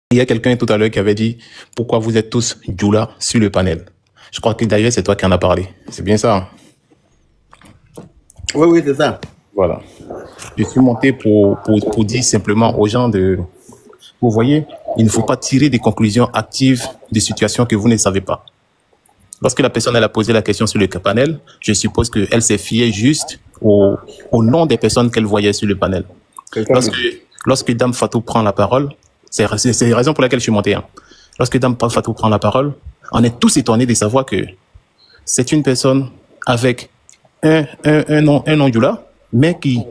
Il y a quelqu'un tout à l'heure qui avait dit pourquoi vous êtes tous Djoula sur le panel. Je crois que d'ailleurs c'est toi qui en as parlé. C'est bien ça, hein? Oui, c'est ça. Voilà. Je suis monté pour dire simplement aux gens de... Vous voyez, il ne faut pas tirer des conclusions actives des situations que vous ne savez pas. Lorsque la personne elle a posé la question sur le panel, je suppose qu'elle s'est fiée juste au nom des personnes qu'elle voyait sur le panel. Lorsque Dame Fatou prend la parole, c'est la raison pour laquelle je suis monté. Hein. Lorsque Dame Fatou prend la parole, on est tous étonnés de savoir que c'est une personne avec un nom Djoula, mais qui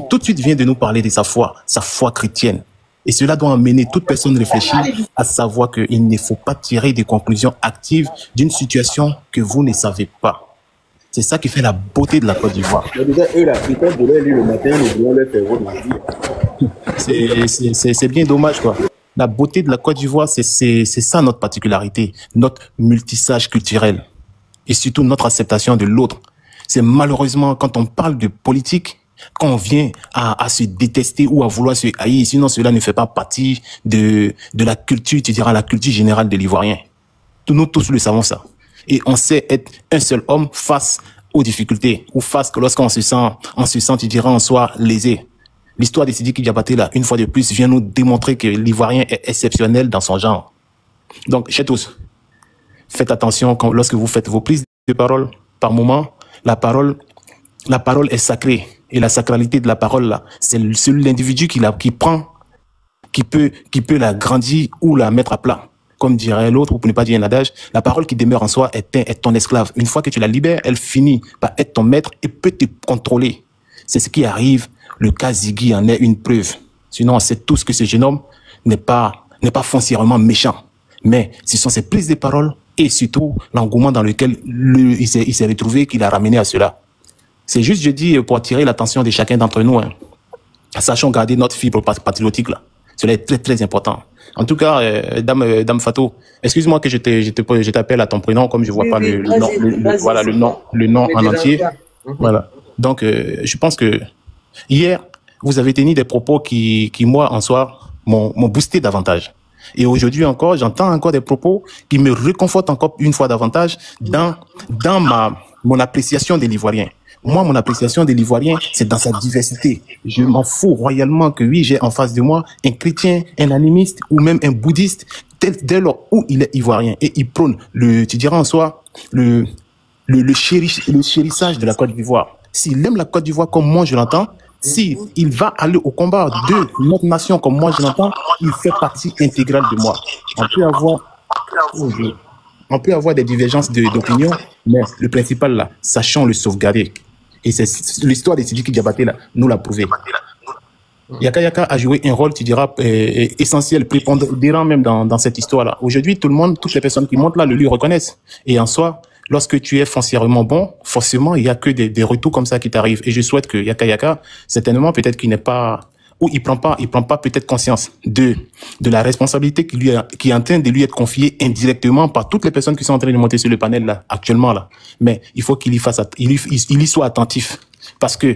tout de suite vient de nous parler de sa foi chrétienne. Et cela doit amener toute personne réfléchie à savoir qu'il ne faut pas tirer des conclusions actives d'une situation que vous ne savez pas. C'est ça qui fait la beauté de la Côte d'Ivoire. C'est bien dommage, quoi. La beauté de la Côte d'Ivoire, c'est ça notre particularité, notre multissage culturel et surtout notre acceptation de l'autre. C'est malheureusement quand on parle de politique, quand on vient à se détester ou à vouloir se haïr, sinon cela ne fait pas partie de la culture, tu diras la culture générale de l'Ivoirien. Nous tous le savons ça. Et on sait être un seul homme face aux difficultés ou face que lorsqu'on se sent, tu diras, en soi lésé. L'histoire de Sidiki Diabaté, là, une fois de plus, vient nous démontrer que l'Ivoirien est exceptionnel dans son genre. Donc, chez tous, faites attention lorsque vous faites vos prises de parole, par moment, la parole est sacrée. Et la sacralité de la parole, là, c'est l'individu qui peut la grandir ou la mettre à plat. Comme dirait l'autre, ou pour ne pas dire un adage, la parole qui demeure en soi est ton esclave. Une fois que tu la libères, elle finit par être ton maître et peut te contrôler. C'est ce qui arrive. Le cas Ziggy en est une preuve. Sinon, on sait tous que ce jeune homme n'est pas foncièrement méchant. Mais ce sont ses prises de parole et surtout l'engouement dans lequel il s'est retrouvé qui l'a ramené à cela. C'est juste, je dis, pour attirer l'attention de chacun d'entre nous. Hein. Sachons garder notre fibre patriotique là. Cela est très très important. En tout cas, Dame Fatou, excuse-moi que je t'appelle à ton prénom comme je vois pas le nom en entier. Voilà. Donc, je pense que hier, vous avez tenu des propos qui moi, en soi, m'ont boosté davantage. Et aujourd'hui encore, j'entends encore des propos qui me réconfortent encore une fois davantage dans mon appréciation de l'Ivoirien. Moi, mon appréciation de l'Ivoirien, c'est dans sa diversité. Je m'en fous royalement que oui, j'ai en face de moi un chrétien, un animiste ou même un bouddhiste, dès lors où il est ivoirien. Et il prône, tu diras en soi, le chérissage de la Côte d'Ivoire. S'il aime la Côte d'Ivoire comme moi je l'entends, s'il va aller au combat de notre nation comme moi je l'entends, il fait partie intégrale de moi. On peut avoir des divergences d'opinion, mais le principal là, sachons le sauvegarder. Et c'est l'histoire de Sidiki Diabaté là, nous l'a prouvé. Yaka Yaka a joué un rôle, tu diras, essentiel, prépondérant même dans cette histoire-là. Aujourd'hui, toutes les personnes qui montent là le lui reconnaissent. Et en soi, lorsque tu es foncièrement bon, forcément, il y a que des retours comme ça qui t'arrivent. Et je souhaite que Yaka Yaka, certainement, peut-être qu'il n'est pas, ou il prend pas peut-être conscience de la responsabilité qui est en train de lui être confiée indirectement par toutes les personnes qui sont en train de monter sur le panel là, actuellement là. Mais il faut qu'il y soit attentif. Parce que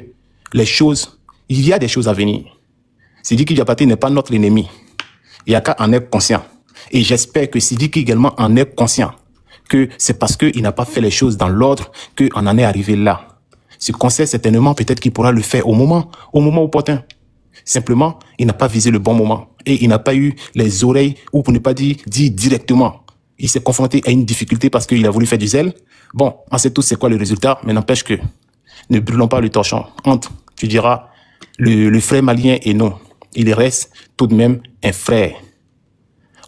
il y a des choses à venir. Sidiki Diabaté n'est pas notre ennemi. Yaka en est conscient. Et j'espère que Sidiki également en est conscient. Que c'est parce qu'il n'a pas fait les choses dans l'ordre qu'on en est arrivé là. Ce conseil, certainement, peut-être qu'il pourra le faire au moment opportun. Simplement, il n'a pas visé le bon moment. Et il n'a pas eu les oreilles, ou pour ne pas dire directement. Il s'est confronté à une difficulté parce qu'il a voulu faire du zèle. Bon, on sait tous c'est quoi le résultat, mais n'empêche que ne brûlons pas le torchon. Entre, tu diras, le frère malien et non. Il reste tout de même un frère.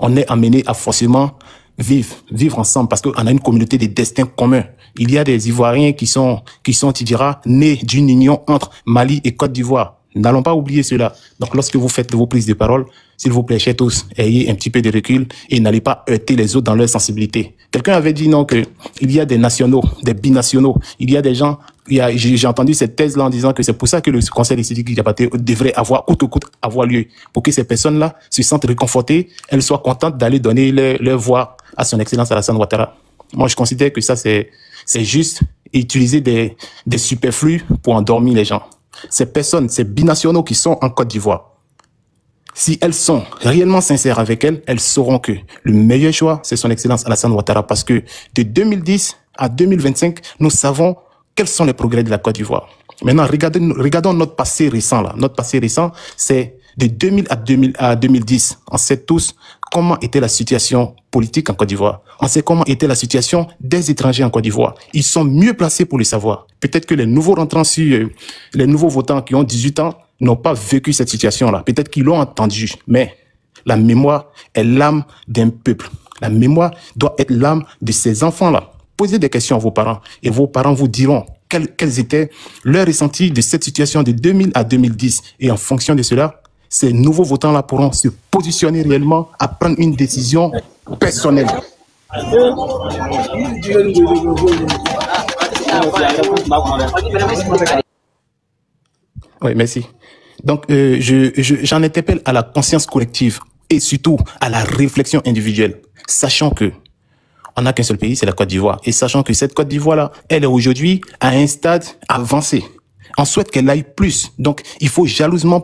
On est amené à forcément vivre ensemble parce qu'on a une communauté de destin commun. Il y a des Ivoiriens qui sont, tu diras, nés d'une union entre Mali et Côte d'Ivoire. N'allons pas oublier cela. Donc, lorsque vous faites vos prises de parole, s'il vous plaît, chers tous, ayez un petit peu de recul et n'allez pas heurter les autres dans leur sensibilité. Quelqu'un avait dit non que il y a des nationaux, des binationaux. Il y a des gens, j'ai entendu cette thèse-là en disant que c'est pour ça que le conseil des Sidiki Diabaté devrait coûte que coûte avoir lieu. Pour que ces personnes-là se sentent réconfortées, elles soient contentes d'aller donner leur voix à son excellence Alassane Ouattara. Moi, je considère que ça, c'est juste utiliser des superflus pour endormir les gens. Ces personnes, ces binationaux qui sont en Côte d'Ivoire, Si elles sont réellement sincères avec elles, elles sauront que le meilleur choix, c'est son Excellence Alassane Ouattara, parce que de 2010 à 2025, nous savons quels sont les progrès de la Côte d'Ivoire. Maintenant, regardons notre passé récent là. Notre passé récent, c'est de 2000 à 2010. On sait tous comment était la situation politique en Côte d'Ivoire. On sait comment était la situation des étrangers en Côte d'Ivoire. Ils sont mieux placés pour le savoir. Peut-être que les nouveaux rentrants les nouveaux votants qui ont 18 ans n'ont pas vécu cette situation-là. Peut-être qu'ils l'ont entendu, mais la mémoire est l'âme d'un peuple. La mémoire doit être l'âme de ces enfants-là. Posez des questions à vos parents et vos parents vous diront quels étaient leurs ressentis de cette situation de 2000 à 2010. Et en fonction de cela, ces nouveaux votants-là pourront se positionner réellement à prendre une décision personnelle. Oui, merci. Donc, j'en interpelle à la conscience collective et surtout à la réflexion individuelle, sachant que on n'a qu'un seul pays, c'est la Côte d'Ivoire. Et sachant que cette Côte d'Ivoire-là, elle est aujourd'hui à un stade avancé. On souhaite qu'elle aille plus. Donc, il faut jalousement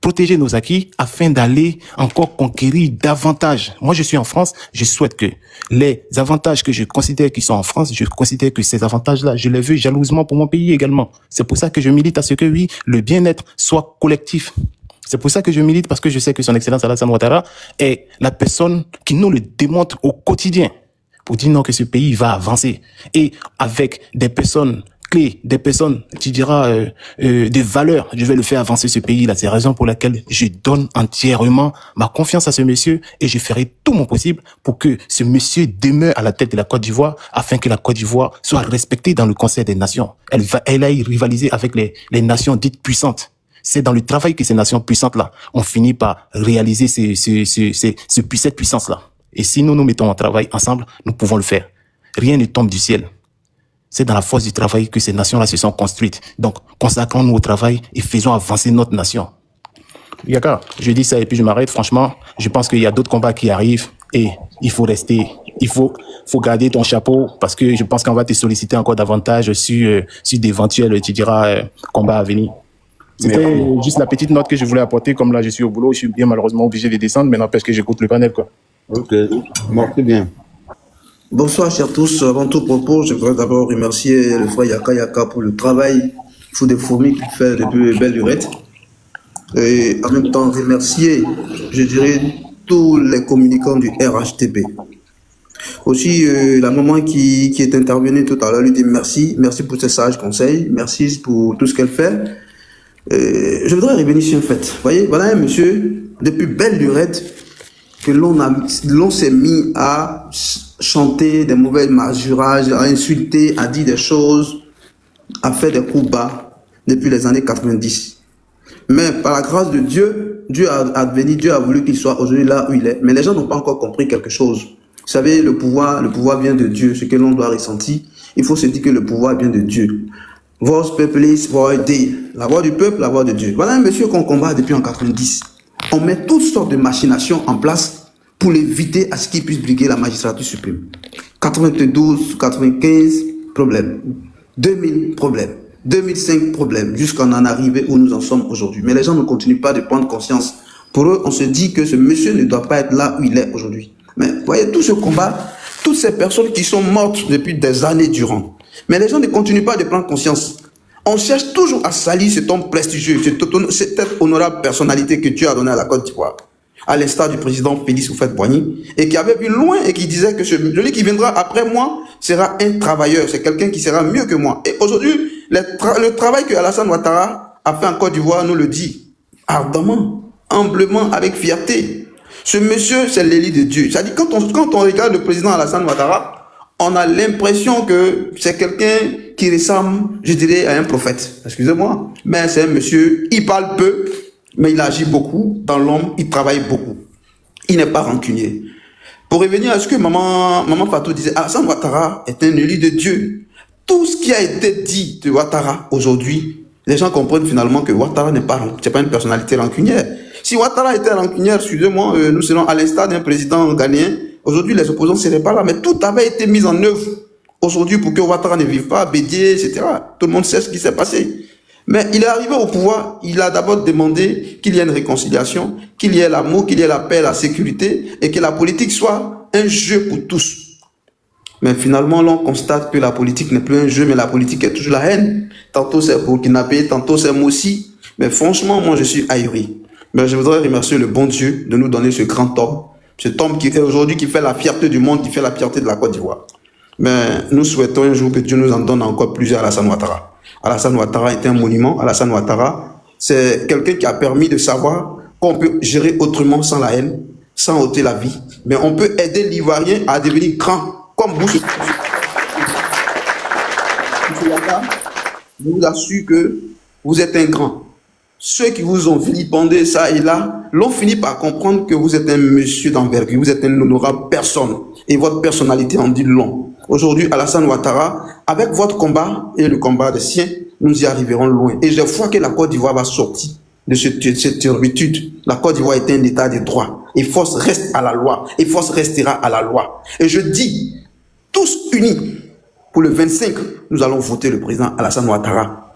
protéger nos acquis afin d'aller encore conquérir davantage. Moi, je suis en France, je souhaite que les avantages que je considère qui sont en France, je considère que ces avantages-là, je les veux jalousement pour mon pays également. C'est pour ça que je milite à ce que, oui, le bien-être soit collectif. C'est pour ça que je milite, parce que je sais que son Excellence Alassane Ouattara est la personne qui nous le démontre au quotidien pour dire non, que ce pays va avancer. Et avec des personnes clés, des personnes, tu diras, des valeurs, je vais le faire avancer ce pays-là. C'est la raison pour laquelle je donne entièrement ma confiance à ce monsieur et je ferai tout mon possible pour que ce monsieur demeure à la tête de la Côte d'Ivoire afin que la Côte d'Ivoire soit respectée dans le Conseil des Nations. Elle aille rivaliser avec les nations dites puissantes. C'est dans le travail que ces nations puissantes-là ont fini par réaliser cette puissance-là. Et si nous nous mettons en travail ensemble, nous pouvons le faire. Rien ne tombe du ciel. C'est dans la force du travail que ces nations-là se sont construites. Donc, consacrons-nous au travail et faisons avancer notre nation. Yaka, je dis ça et puis je m'arrête. Franchement, je pense qu'il y a d'autres combats qui arrivent et il faut rester. Il faut garder ton chapeau parce que je pense qu'on va te solliciter encore davantage sur d'éventuels, tu diras, combats à venir. C'était juste la petite note que je voulais apporter. Comme là, je suis au boulot, je suis bien malheureusement obligé de descendre, mais n'empêche que j'écoute le panel, quoi. Ok, bon, c'est bien. Bonsoir, chers tous. Avant tout propos, je voudrais d'abord remercier le frère Yaka pour le travail sous des fourmis qu'il fait depuis belle lurette. Et en même temps, remercier, je dirais, tous les communicants du RHTP. Aussi, la maman qui est intervenue tout à l'heure lui dit merci. Merci pour ses sages conseils. Merci pour tout ce qu'elle fait. Je voudrais revenir sur un fait. Vous voyez, voilà un monsieur, depuis belle lurette, que l'on s'est mis à chanter des mauvais marjurages, à insulter, à dire des choses, à faire des coups bas depuis les années 90. Mais par la grâce de Dieu, Dieu a voulu qu'il soit aujourd'hui là où il est. Mais les gens n'ont pas encore compris quelque chose. Vous savez, le pouvoir vient de Dieu, ce que l'on doit ressentir. Il faut se dire que le pouvoir vient de Dieu. Vos peuples, voix Dei. La voix du peuple, la voix de Dieu. Voilà un monsieur qu'on combat depuis en 90. On met toutes sortes de machinations en place pour l'éviter à ce qu'il puisse briguer la magistrature suprême. 92, 95, problème. 2000, problème. 2005, problème. Jusqu'à en arriver où nous en sommes aujourd'hui. Mais les gens ne continuent pas de prendre conscience. Pour eux, on se dit que ce monsieur ne doit pas être là où il est aujourd'hui. Mais vous voyez, tout ce combat, toutes ces personnes qui sont mortes depuis des années durant. Mais les gens ne continuent pas de prendre conscience. On cherche toujours à salir cet homme prestigieux, cette honorable personnalité que Dieu a donnée à la Côte d'Ivoire. À l'instar du président Félix Houphouët-Boigny, et qui avait vu loin et qui disait que celui qui viendra après moi sera un travailleur, c'est quelqu'un qui sera mieux que moi. Et aujourd'hui, le travail que Alassane Ouattara a fait en Côte d'Ivoire nous le dit ardemment, humblement, avec fierté. Ce monsieur, c'est l'élu de Dieu. C'est-à-dire, quand on regarde le président Alassane Ouattara, on a l'impression que c'est quelqu'un qui ressemble, je dirais, à un prophète. Excusez-moi. Mais c'est un monsieur, il parle peu, mais il agit beaucoup. Dans l'homme, il travaille beaucoup. Il n'est pas rancunier. Pour revenir à ce que maman Fatou disait, Alassane Ouattara est un élu de Dieu. Tout ce qui a été dit de Ouattara aujourd'hui, les gens comprennent finalement que Ouattara n'est pas une personnalité rancunière. Si Ouattara était rancunière, excusez-moi, nous serons à l'instar d'un président ghanéen. Aujourd'hui, les opposants ne seraient pas là, mais tout avait été mis en œuvre aujourd'hui pour que Ouattara ne vive pas, Bédié, etc. Tout le monde sait ce qui s'est passé. Mais il est arrivé au pouvoir, il a d'abord demandé qu'il y ait une réconciliation, qu'il y ait l'amour, qu'il y ait la paix, la sécurité, et que la politique soit un jeu pour tous. Mais finalement, l'on constate que la politique n'est plus un jeu, mais la politique est toujours la haine. Tantôt c'est Burkinabé, tantôt c'est Mossi. Mais franchement, moi je suis ahuri. Mais je voudrais remercier le bon Dieu de nous donner ce grand homme. Cet homme qui est aujourd'hui, qui fait la fierté du monde, qui fait la fierté de la Côte d'Ivoire. Mais nous souhaitons un jour que Dieu nous en donne encore plusieurs à Alassane Ouattara. Alassane Ouattara est un monument. Alassane Ouattara, c'est quelqu'un qui a permis de savoir qu'on peut gérer autrement sans la haine, sans ôter la vie. Mais on peut aider l'Ivoirien à devenir grand, comme vous. Je vous assure que vous êtes un grand. Ceux qui vous ont vilipendé ça et là, l'ont fini par comprendre que vous êtes un monsieur d'envergure, vous êtes une honorable personne. Et votre personnalité en dit long. Aujourd'hui, Alassane Ouattara, avec votre combat et le combat des siens, nous y arriverons loin. Et je vois que la Côte d'Ivoire va sortir de cette turpitude. La Côte d'Ivoire est un état de droit. Et force reste à la loi. Et force restera à la loi. Et je dis, tous unis, pour le 25, nous allons voter le président Alassane Ouattara.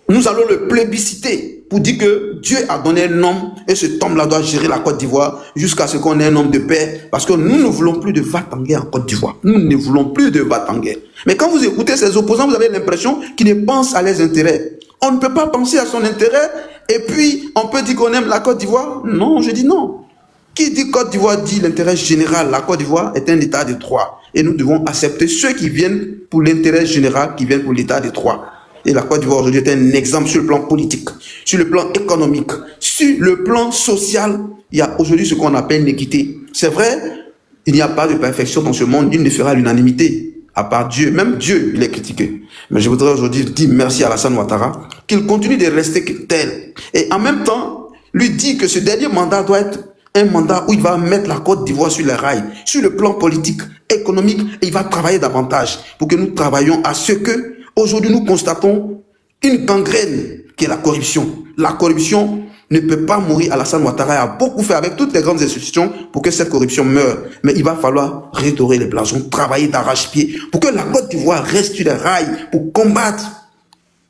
Nous allons le plébisciter pour dire que Dieu a donné un homme et cet homme-là doit gérer la Côte d'Ivoire jusqu'à ce qu'on ait un homme de paix. Parce que nous ne voulons plus de va-t-en-guerre en Côte d'Ivoire. Nous ne voulons plus de va-t-en-guerre. Mais quand vous écoutez ces opposants, vous avez l'impression qu'ils ne pensent à leurs intérêts. On ne peut pas penser à son intérêt et puis on peut dire qu'on aime la Côte d'Ivoire. Non, je dis non. Qui dit Côte d'Ivoire dit l'intérêt général. La Côte d'Ivoire est un état de droit. Et nous devons accepter ceux qui viennent pour l'intérêt général, qui viennent pour l'état de droit. Et la Côte d'Ivoire aujourd'hui est un exemple sur le plan politique, sur le plan économique, sur le plan social. Il y a aujourd'hui ce qu'on appelle l'équité. C'est vrai, il n'y a pas de perfection dans ce monde, il ne fera l'unanimité, à part Dieu. Même Dieu, il est critiqué. Mais je voudrais aujourd'hui dire merci à Alassane Ouattara, qu'il continue de rester tel. Et en même temps, lui dire que ce dernier mandat doit être un mandat où il va mettre la Côte d'Ivoire sur les rails, sur le plan politique, économique, et il va travailler davantage pour que nous travaillions à ce que aujourd'hui, nous constatons une gangrène qui est la corruption. La corruption ne peut pas mourir. Alassane Ouattara a beaucoup fait avec toutes les grandes institutions pour que cette corruption meure. Mais il va falloir redorer les blasons, travailler d'arrache-pied pour que la Côte d'Ivoire reste sur les rails pour combattre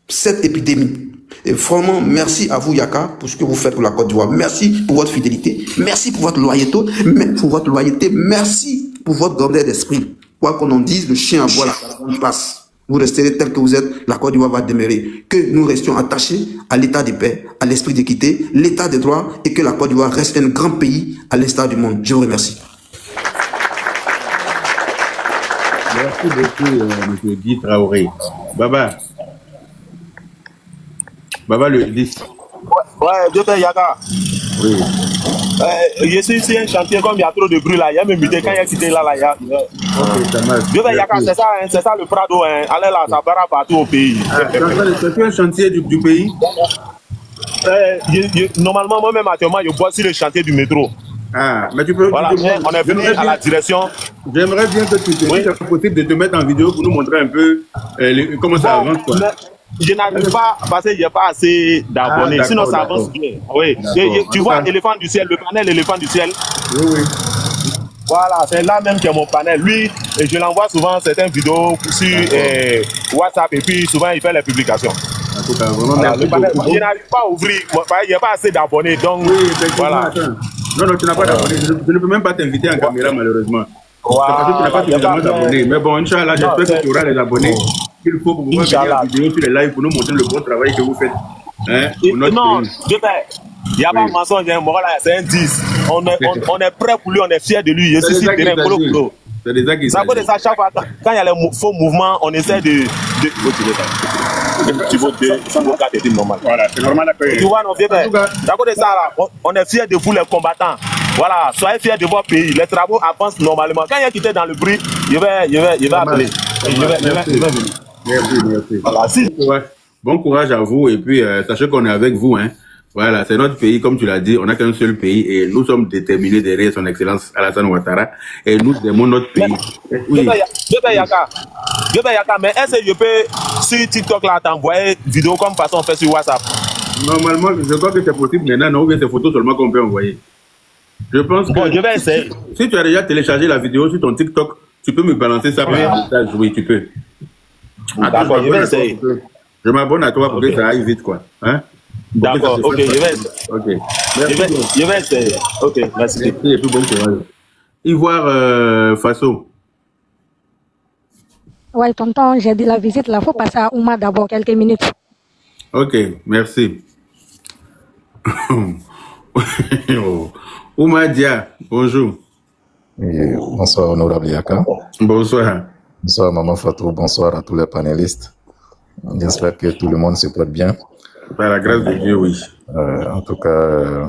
cette épidémie. Et vraiment, merci à vous, Yaka, pour ce que vous faites pour la Côte d'Ivoire. Merci pour votre fidélité. Merci pour votre loyauté. Merci pour votre grandeur d'esprit. Quoi qu'on en dise, le chien aboie, la caravane passe. Vous resterez tel que vous êtes, la Côte d'Ivoire va demeurer. Que nous restions attachés à l'état de paix, à l'esprit d'équité, l'état de droit, et que la Côte d'Ivoire reste un grand pays à l'instar du monde. Je vous remercie. Merci beaucoup, M. Guy Traoré. Baba le 10. Ouais, Docteur Yaka. Oui. Je suis ici un chantier comme il y a trop de bruit là. Il y a même muté quand il y a quitté là. Ok, ça marche. Docteur Yaka, c'est ça le Prado. Hein. Allez là, ça barra partout au pays. C'est un chantier du pays? Normalement, moi-même, actuellement, je bois sur le chantier du métro. Ah, mais tu peux... Voilà, on est venu à la direction. J'aimerais bien que tu te... Oui. C'est possible de te mettre en vidéo pour nous montrer un peu comment ça avance, quoi. Je n'arrive pas parce qu'il n'y a pas assez d'abonnés. Sinon, ça avance bien. Oui. Tu vois, éléphant du ciel, le panel éléphant du ciel. Oui, oui. Voilà, c'est là même qu'il y a mon panel. Lui, je l'envoie souvent certaines vidéos sur WhatsApp et puis souvent il fait les publications. En tout cas, vraiment, voilà, le panel, je n'arrive pas à ouvrir. Il n'y a pas assez d'abonnés. Donc, oui, voilà. Non, tu n'as pas d'abonnés. Je ne peux même pas t'inviter en caméra, malheureusement. Voilà. Parce que tu n'as pas suffisamment d'abonnés. Mais bon, Inch'Allah, j'espère que tu auras les abonnés qu'il faut pour pouvoir venir en vidéo sur les lives pour nous montrer le bon travail que vous faites. Hein, non, il n'y a pas de mensonge, c'est un 10. On est prêt pour lui, on est fiers de lui. Je suis sur terrain, polo. C'est des actes qui ça de ça, chaque fois, quand il y a les faux mouvements, on essaie de... Tu votes normal. Voilà, c'est normal. Tu vois, d'accord de ça, là, on est fiers de vous, les combattants. Voilà, soyez fiers de votre pays. Les travaux avancent normalement. Quand il y a quitté dans le bruit, je vais appeler. Merci. Voilà, bon courage à vous et puis sachez qu'on est avec vous. Hein. Voilà, c'est notre pays, comme tu l'as dit, on n'a qu'un seul pays et nous sommes déterminés derrière son excellence Alassane Ouattara et nous aimons notre pays. Oui. Yaka, mais est-ce que je peux sur TikTok là t'envoyer vidéo comme façon on fait sur WhatsApp? Normalement, je crois que c'est possible maintenant, non, ou bien c'est photos seulement qu'on peut envoyer. Je pense que je vais essayer. Si tu as déjà téléchargé la vidéo sur ton TikTok, tu peux me balancer ça par message. Oui, tu peux. D'accord, je vais essayer. Je m'abonne à toi pour que ça aille vite, quoi. Hein? D'accord, ok, je vais. Ok. Je vais essayer. Ok, merci. Et puis bon courage. Ivoire Faso. Oui, tonton, j'ai dit la visite, là, il faut passer à Ouma d'abord quelques minutes. Ok, merci. Ouma Dia, bonjour. Et bonsoir, honorable Yaka. Bonsoir. Bonsoir, Maman Fatou. Bonsoir à tous les panélistes. J'espère que tout le monde se porte bien. Par la grâce de Dieu, oui. En tout cas,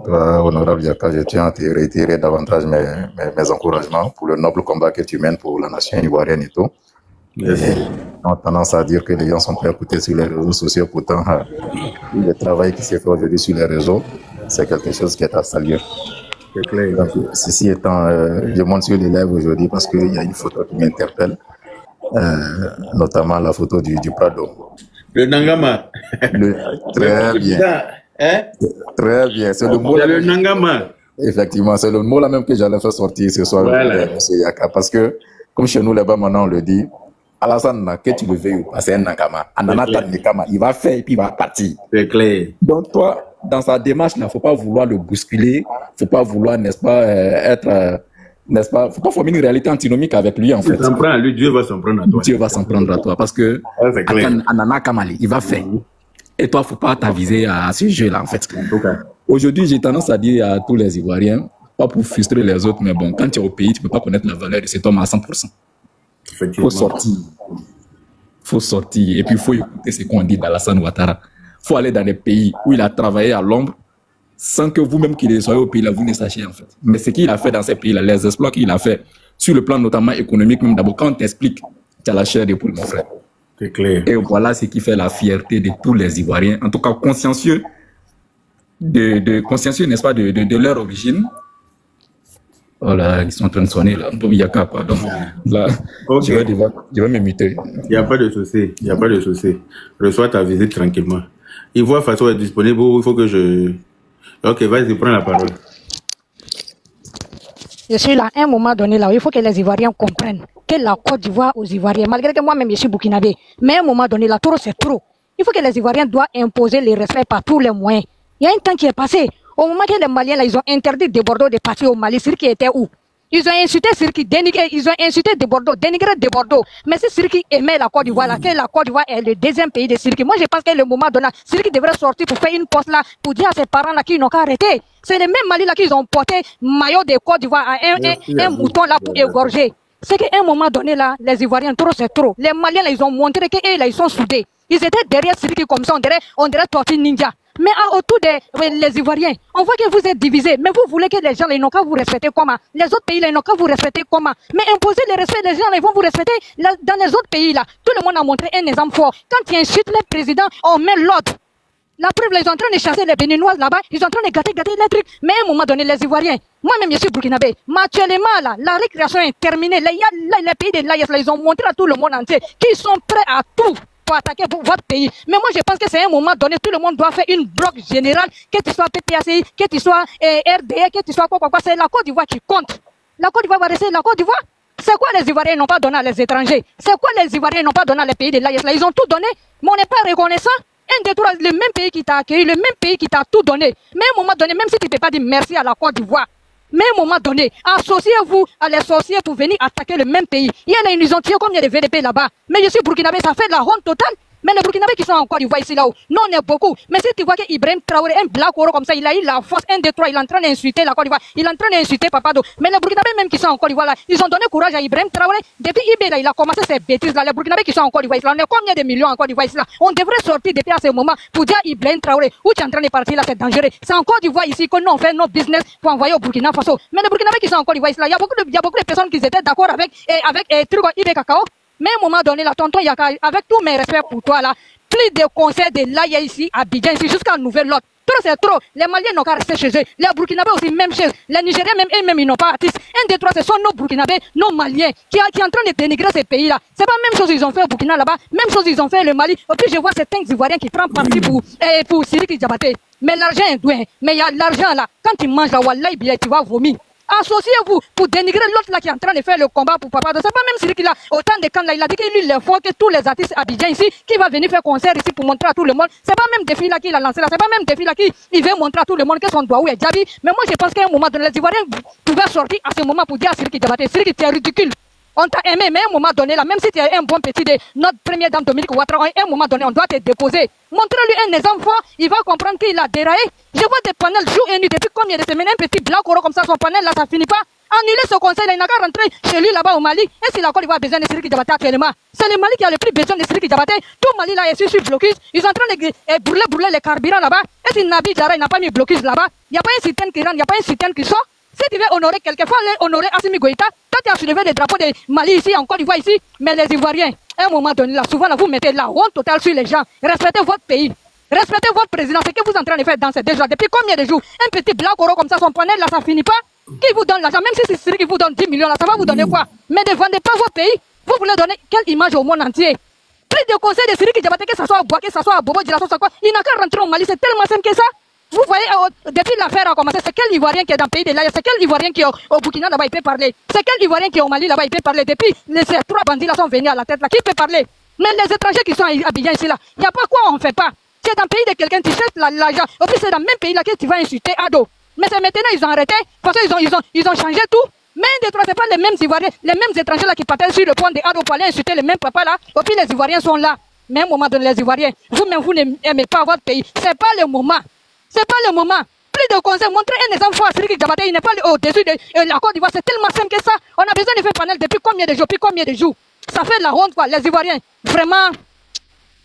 toi, honorable Yaka, je tiens à te réitérer davantage mes encouragements pour le noble combat que tu mènes pour la nation ivoirienne et tout. On a tendance à dire que les gens sont prêts à écouter sur les réseaux sociaux, pourtant, le travail qui s'est fait aujourd'hui sur les réseaux, c'est quelque chose qui est à saluer. C'est clair. Donc, ceci étant, je monte sur les lives aujourd'hui parce qu'il y a une photo qui m'interpelle, notamment la photo du Prado. Le Nangama. Très bien. Hein? Très bien. C'est le mot. Le Nangama. Effectivement, c'est le mot là même que j'allais faire sortir ce soir, voilà. Monsieur Yaka, parce que, comme chez nous là-bas maintenant on le dit, Alassane, que tu le veuilles ou pas, c'est un Nangama. Il va faire et puis il va partir. C'est clair. Donc toi, dans sa démarche, il ne faut pas vouloir le bousculer, il ne faut pas vouloir, n'est-ce pas, n'est-ce pas, faut pas former une réalité antinomique avec lui, en fait. Il s'en prend à lui, Dieu va s'en prendre à toi. Dieu va s'en prendre à toi, parce que, Anana Kamali, il va faire. Et toi, il ne faut pas t'aviser à ce jeu-là, en fait. Aujourd'hui, j'ai tendance à dire à tous les Ivoiriens, pas pour frustrer les autres, mais bon, quand tu es au pays, tu ne peux pas connaître la valeur de cet homme à 100%. Il faut sortir. Il faut sortir. Et puis, il faut écouter ce qu'on dit d'Alassane Ouattara. Il faut aller dans des pays où il a travaillé à l'ombre sans que vous-même qui soyez au pays-là, vous ne sachiez en fait. Mais ce qu'il a fait dans ces pays-là, les exploits qu'il a fait, sur le plan notamment économique, même d'abord, quand on t'explique, tu as la chair d'épaule, mon frère. C'est clair. Et voilà ce qui fait la fierté de tous les Ivoiriens, en tout cas consciencieux, consciencieux, n'est-ce pas, de leur origine. Voilà, ils sont en train de sonner là. Il y a qu'à quoi. Donc là, okay. je vais me muter. Il n'y a pas de souci. Il n'y a pas de souci. Reçois ta visite tranquillement. Ivoire Faso est disponible. Il faut que je. Ok, vas-y, prends la parole. Je suis là, à un moment donné, là, il faut que les Ivoiriens comprennent que la Côte d'Ivoire aux Ivoiriens, malgré que moi-même je suis burkinabé, mais à un moment donné, là, trop c'est trop. Il faut que les Ivoiriens doivent imposer les respects par tous les moyens. Il y a un temps qui est passé. Au moment que les Maliens, là, ils ont interdit de Bordeaux de partir au Mali, Sirki était où? Ils ont insulté Sirki, dénigré, ils ont insulté de Bordeaux, dénigré de Bordeaux. Mais si Sirki aimait la Côte d'Ivoire, là, que la Côte d'Ivoire est le deuxième pays de Sirki, moi je pense qu'à le moment donné, Sirki devrait sortir pour faire une poste là, pour dire à ses parents là qu'ils n'ont qu'à arrêter. C'est les mêmes Mali là qu'ils ont porté maillot de Côte d'Ivoire à un mouton là pour égorger. C'est qu'à un moment donné là, les Ivoiriens, trop c'est trop. Les Maliens là, ils ont montré qu'eux là, ils sont soudés. Ils étaient derrière Sirki comme ça, on dirait Tortue Ninja. Mais autour des les Ivoiriens, on voit que vous êtes divisés. Mais vous voulez que les gens, ils n'ont qu'à vous respecter comment? Les autres pays, ils n'ont qu'à vous respecter comment? Mais imposer le respect, les gens, ils vont vous respecter. Dans les autres pays, là, tout le monde a montré un exemple fort. Quand il insulte les présidents, on met l'ordre. La preuve, ils sont en train de chasser les Béninois là-bas. Ils sont en train de gâter les trucs. Mais à un moment donné, les Ivoiriens, moi-même, je suis burkinabé. Mais actuellement, là, la récréation est terminée. Les pays de l'AIS, ils ont montré à tout le monde entier qu'ils sont prêts à tout pour attaquer votre pays. Mais moi, je pense que c'est un moment donné, tout le monde doit faire une bloc générale, que tu sois PPACI, que tu sois RDA, que tu sois quoi. C'est la Côte d'Ivoire qui compte. La Côte d'Ivoire va rester la Côte d'Ivoire. C'est quoi les Ivoiriens n'ont pas donné à les étrangers? C'est quoi les Ivoiriens n'ont pas donné à les pays de l'AIS? Ils ont tout donné, mais on n'est pas reconnaissant. Un des trois, le même pays qui t'a accueilli, le même pays qui t'a tout donné. Mais à un moment donné, même si tu ne peux pas dire merci à la Côte d'Ivoire, mais à un moment donné, associez-vous à les sorciers pour venir attaquer le même pays. Il y en a, ils nous ont tué comme il y a des VDP là-bas. Mais je suis burkinabé, ça fait la honte totale. Mais les Burkinabés qui sont en Côte d'Ivoire ici là-haut, non, on est beaucoup. Mais si tu vois qu'Ibrahim Traoré, un black oro comme ça, il a eu la force, un des trois, il est en train d'insulter la Côte d'Ivoire, il est en train d'insulter Papado. Mais les Burkinabés même qui sont en Côte d'Ivoire là, ils ont donné courage à Ibrahim Traoré. Depuis Ibé là, il a commencé ces bêtises là. Les Burkinabés qui sont en Côte d'Ivoire là, on est combien de millions en Côte d'Ivoire là? On devrait sortir depuis à ce moment pour dire Ibrahim Traoré, où tu es en train de partir là, c'est dangereux. C'est en Côte d'Ivoire ici que nous on fait nos business pour envoyer au Burkina Faso. Mais les Burkinabés qui sont en Côte d'Ivoire là, il y a beaucoup de personnes qui étaient d'accord avec truc Ibé Cacao. Mais à un moment donné, là, tonton Yaka, avec tous mes respects pour toi là, plus de conseils de l'AIA ici, à Abidjan, ici, jusqu'à Nouvelle-Lot. Trop, c'est trop. Les Maliens n'ont qu'à rester chez eux. Les Burkinabés aussi, même chose. Les Nigériens, même eux-mêmes, ils n'ont pas artistes. Un des trois, ce sont nos Burkinabés, nos Maliens, qui est en train de dénigrer ces pays-là. C'est pas la même chose qu'ils ont fait au Burkina là-bas. Même chose ils ont fait le Mali. Et puis, je vois certains Ivoiriens qui prennent parti pour Siriki Diabaté. Mais l'argent est doué. Mais il y a l'argent là. Quand tu manges là, wallah, tu vas vomir. Associez-vous pour dénigrer l'autre là qui est en train de faire le combat pour Papa Ado. C'est pas même celui qui a autant de camps là. Il a dit qu'il lui il faut que tous les artistes abidjan ici, qui va venir faire concert ici pour montrer à tout le monde. C'est pas même défi là qu'il a lancé là. C'est pas même défi là qu'il veut montrer à tout le monde que son doigt est Djabi. Mais moi je pense qu'à un moment donné, les Ivoiriens pouvaient sortir à ce moment pour dire à Siriki Diabaté, Siriki, tu es ridicule. On t'a aimé, mais à un moment donné, là, même si tu es un bon petit de notre première dame Dominique Ouattara, à un moment donné, on doit te déposer. Montre-lui un exemple fort, il va comprendre qu'il a déraillé. Je vois des panels jour et nuit depuis combien de semaines, un petit blanc comme ça, son panel là, ça finit pas. Annuler ce conseil là, il n'a qu'à rentrer chez lui là-bas au Mali. Et si la Côte d'Ivoire a besoin de Siriki Diabaté actuellement, c'est le Mali qui a le plus besoin de Siriki Diabaté. Tout Mali là est sur blocus. Ils sont en train de brûler les carburants là-bas. Et si Nabi Djara il n'a pas mis blocus là-bas, il n'y a pas un citerne qui rentre, il n'y a pas un citerne qui sort. Si tu veux honorer quelquefois, honorer Assimi Goïta, toi tu as soulevé les drapeaux de Mali ici, en Côte d'Ivoire ici, mais les Ivoiriens, à un moment donné, là, souvent, là, vous mettez la honte totale sur les gens. Respectez votre pays. Respectez votre président. C'est que vous êtes en train de faire dans ces 2 jours. Depuis combien de jours? Un petit blanc coro comme ça, son panel là, ça finit pas. Qui vous donne l'argent? Même si c'est celui qui vous donne 10 millions là, ça va vous donner quoi? Mais ne vendez pas votre pays. Vous voulez donner quelle image au monde entier? Plus de conseils de Siriki Diabaté, que ce soit à Bois, que ce soit à Bobo, Djilasso, quoi. Il n'a qu'à rentrer au Mali. C'est tellement simple que ça. Vous voyez, depuis l'affaire a commencé, c'est quel Ivoirien qui est dans le pays de l'Aïe? C'est quel Ivoirien qui est au Burkina là-bas, il peut parler? C'est quel Ivoirien qui est au Mali là-bas, il peut parler? Depuis ces 3 bandits là sont venus à la tête là, qui peut parler? Mais les étrangers qui sont à Abidjan ici là, il n'y a pas quoi on ne fait pas. Tu es dans le pays de quelqu'un, tu cherches l'argent. Au plus, c'est dans le même pays là que tu vas insulter Ado. Mais c'est maintenant, ils ont arrêté, parce qu'ils ont changé tout. Mais ce n'est pas les mêmes Ivoiriens, les mêmes étrangers là qui partaient sur le point de Ado pour aller insulter les mêmes papas là. Au plus, les Ivoiriens sont là. Mais à un moment donné, les Ivoiriens, vous-même, vous n'aimez pas votre pays. C'est pas le moment. C'est pas le moment. Plus de conseils, montrer un exemple fort à Siriki Diabaté, il n'est pas au-dessus de la Côte d'Ivoire. C'est tellement simple que ça. On a besoin de faire panel depuis combien de jours? Ça fait la honte, quoi. Les Ivoiriens, vraiment,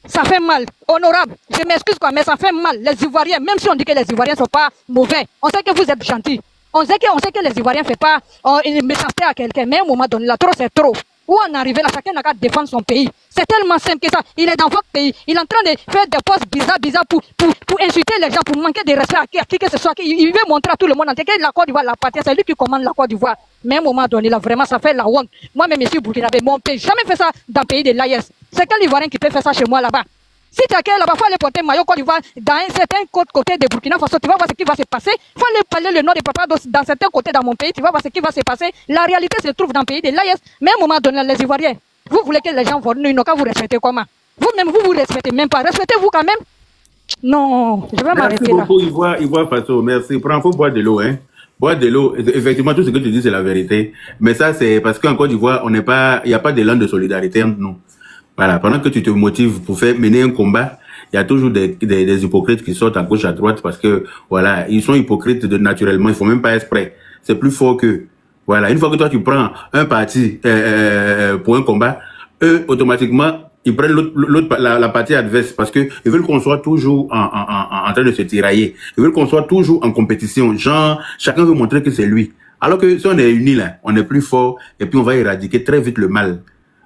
ça fait mal. Honorable, je m'excuse, quoi, mais ça fait mal. Les Ivoiriens, même si on dit que les Ivoiriens ne sont pas mauvais, on sait que vous êtes gentils. On sait que les Ivoiriens ne font pas une méchanceté à quelqu'un, mais à un moment donné, là, trop c'est trop. Où on est arrivé là, chacun n'a qu'à défendre son pays. C'est tellement simple que ça. Il est dans votre pays. Il est en train de faire des postes bizarres pour insulter les gens, pour manquer de respect à qui que ce soit. Il veut montrer à tout le monde entier que la Côte d'Ivoire, la patrie, c'est lui qui commande la Côte d'Ivoire. Mais à un moment donné, là, vraiment, ça fait la honte. Moi-même, je suis burkinabé. Mon pays, jamais fait ça dans le pays de l'AIS. C'est quel Ivoirien qui peut faire ça chez moi là-bas? Si tu as là-bas, il faut aller porter maillot Côte d'Ivoire dans un certain côté de Burkina Faso, tu vas voir ce qui va se passer. Il faut aller parler le nom de Papa dans certains côtés dans mon pays, tu vas voir ce qui va se passer. La réalité se trouve dans le pays de l'AIS. Mais à un moment donné, les Ivoiriens, vous voulez que les gens ils n'ont qu'à vous respecter comment? Vous-même, vous respectez même pas. Respectez-vous quand même. Non, je vais m'arrêter là. Merci beaucoup, Ivoire Faso. Merci. Prends, faut boire de l'eau, hein. Boire de l'eau. Effectivement, tout ce que tu dis, c'est la vérité. Mais ça, c'est parce qu'en Côte d'Ivoire, il n'y a pas d'élan de solidarité entre nous. Voilà. Pendant que tu te motives pour mener un combat, il y a toujours des hypocrites qui sortent à gauche, à droite parce que, voilà, ils sont hypocrites naturellement. Il faut même pas exprès. C'est plus fort qu'eux. Voilà. Une fois que toi, tu prends un parti, pour un combat, eux, automatiquement, ils prennent la partie adverse parce que ils veulent qu'on soit toujours en train de se tirailler. Ils veulent qu'on soit toujours en compétition. Genre, chacun veut montrer que c'est lui. Alors que si on est unis là, on est plus fort et puis on va éradiquer très vite le mal.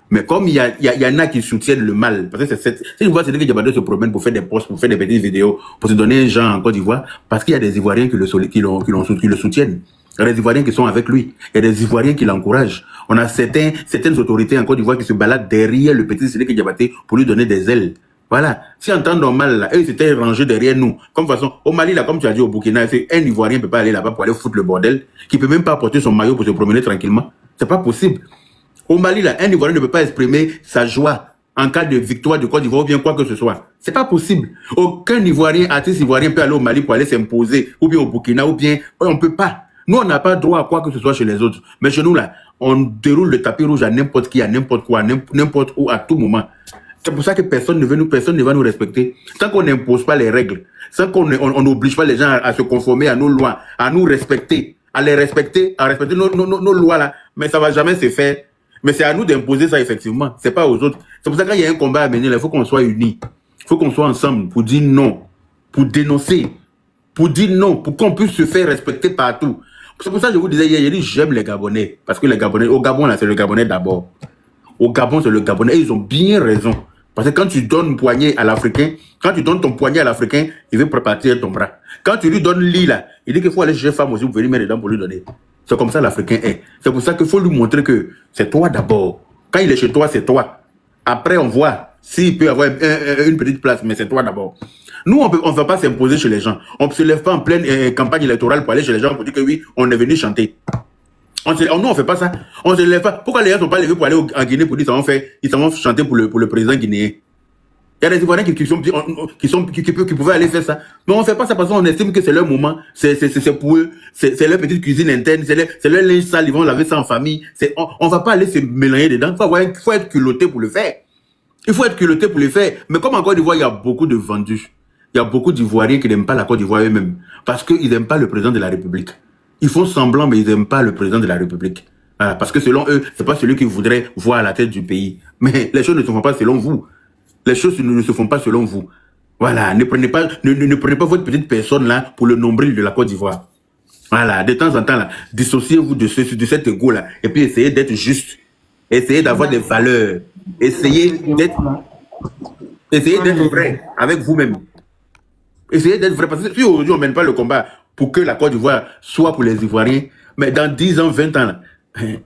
Mais comme il y en a qui soutiennent le mal, parce que c'est une fois Siriki Diabaté se promène pour faire des posts, pour faire des petites vidéos, pour se donner un genre en Côte d'Ivoire, parce qu'il y a des Ivoiriens qui le soutiennent. Il y a des Ivoiriens qui sont avec lui. Il y a des Ivoiriens qui l'encouragent. On a certaines autorités en Côte d'Ivoire qui se baladent derrière le petit Siriki Diabaté pour lui donner des ailes. Voilà. Si en temps normal, là, eux, ils étaient rangés derrière nous. Comme façon, au Mali, là, comme tu as dit au Burkina, un Ivoirien ne peut pas aller là-bas pour aller foutre le bordel, qui peut même pas porter son maillot pour se promener tranquillement. C'est pas possible. Au Mali, là, un Ivoirien ne peut pas exprimer sa joie en cas de victoire de Côte d'Ivoire ou bien quoi que ce soit. C'est pas possible. Aucun Ivoirien, artiste ivoirien peut aller au Mali pour aller s'imposer, ou bien au Burkina, ou bien, on peut pas. Nous, on n'a pas droit à quoi que ce soit chez les autres. Mais chez nous, là, on déroule le tapis rouge à n'importe qui, à n'importe quoi, n'importe où, à tout moment. C'est pour ça que personne ne va nous respecter. Tant qu'on n'impose pas les règles, tant qu'on n'oblige pas les gens à se conformer à nos lois, à nous respecter, à respecter nos lois là, mais ça va jamais se faire. Mais c'est à nous d'imposer ça, effectivement. C'est pas aux autres. C'est pour ça qu'il y a un combat à mener, il faut qu'on soit unis. Il faut qu'on soit ensemble pour dire non, pour dénoncer, pour dire non, pour qu'on puisse se faire respecter partout. C'est pour ça que je vous disais hier, j'ai dit j'aime les Gabonais. Parce que les Gabonais, au Gabon, là, c'est le Gabonais d'abord. Au Gabon, c'est le Gabonais. Et ils ont bien raison. Parce que quand tu donnes un poignet à l'Africain, quand tu donnes ton poignet à l'Africain, il veut préparer ton bras. Quand tu lui donnes l'île, là, il dit qu'il faut aller chercher femme aussi, vous venir mettre dedans pour lui donner. C'est comme ça l'Africain est. C'est pour ça qu'il faut lui montrer que c'est toi d'abord. Quand il est chez toi, c'est toi. Après, on voit s'il peut avoir une petite place, mais c'est toi d'abord. Nous, on ne va pas s'imposer chez les gens. On ne se lève pas en pleine campagne électorale pour aller chez les gens pour dire que oui, on est venu chanter. Nous, on ne fait pas ça. On ne se lève pas. Pourquoi les gens ne sont pas levés pour aller en Guinée pour dire qu'ils s'en vont chanter pour le président guinéen? Il y a des Ivoiriens qui pouvaient aller faire ça. Mais on ne fait pas ça parce qu'on estime que c'est leur moment. C'est pour eux. C'est leur petite cuisine interne. C'est leur linge sale. Ils vont laver ça en famille. On ne va pas aller se mélanger dedans. Il faut être culotté pour le faire. Il faut être culotté pour le faire. Mais comme en Côte d'Ivoire, il y a beaucoup de vendus. Il y a beaucoup d'Ivoiriens qui n'aiment pas la Côte d'Ivoire eux-mêmes. Parce qu'ils n'aiment pas le président de la République. Ils font semblant, mais ils n'aiment pas le président de la République. Voilà, parce que selon eux, c'est pas celui qu'ils voudraient voir à la tête du pays. Mais les choses ne se font pas selon vous. Les choses ne se font pas selon vous. Voilà, ne prenez pas votre petite personne là pour le nombril de la Côte d'Ivoire. Voilà, de temps en temps là, dissociez-vous de cet ego là et puis essayez d'être juste. Essayez d'avoir des valeurs. Essayez d'être vrai avec vous-même. Essayez d'être vrai parce que si aujourd'hui on ne mène pas le combat pour que la Côte d'Ivoire soit pour les Ivoiriens, mais dans 10 ans, 20 ans là,